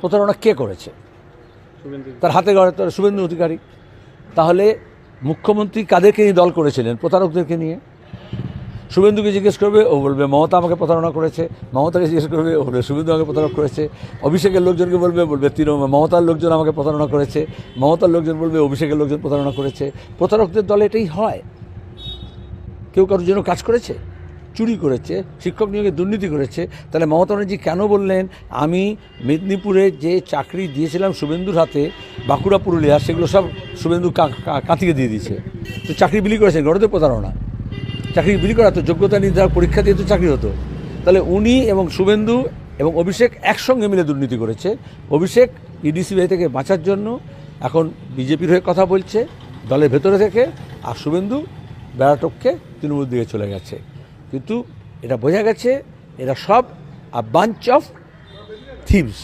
প্রতারণা কে করেছে? তার হাতে গড়ে তো শুভেন্দু অধিকারী। তাহলে মুখ্যমন্ত্রী কাদেরকে নিয়ে দল করেছিলেন? প্রতারকদেরকে নিয়ে। শুভেন্দুকে জিজ্ঞেস করবে, ও বলবে মমতা আমাকে প্রতারণা করেছে। মমতাকে জিজ্ঞেস করবে, ও বলবে শুভেন্দু আমাকে প্রতারণা করেছে। অভিষেকের লোকজনকে বলবে মমতার লোকজন আমাকে প্রতারণা করেছে। মমতার লোকজন বলবে অভিষেকের লোকজন প্রতারণা করেছে। প্রতারকদের দলে এটাই হয়। কেউ কারোর জন্য কাজ করেছে, চুরি করেছে, শিক্ষক নিয়োগে দুর্নীতি করেছে। তাহলে মমতা ব্যানার্জি কেন বললেন আমি মেদিনীপুরে যে চাকরি দিয়েছিলাম শুভেন্দুর হাতে, বাঁকুড়া পুরুলিয়া, সেগুলো সব শুভেন্দু কাঁথিকে দিয়ে দিয়েছে? তো চাকরি বিলি করেছে, গড়তে প্রতারণা। চাকরি বিলি করা তো যোগ্যতা নির্ধারক পরীক্ষা দিয়ে তো চাকরি হতো। তাহলে উনি এবং শুভেন্দু এবং অভিষেক একসঙ্গে মিলে দুর্নীতি করেছে। অভিষেক ইডিসি থেকে বাঁচার জন্য এখন বিজেপির হয়ে কথা বলছে দলের ভেতরে থেকে, আর শুভেন্দু বেড়াটককে তৃণমূল দিকে চলে গেছে। কিন্তু এটা বোঝা গেছে এরা সব আ বাঞ্চ অফ থিভস।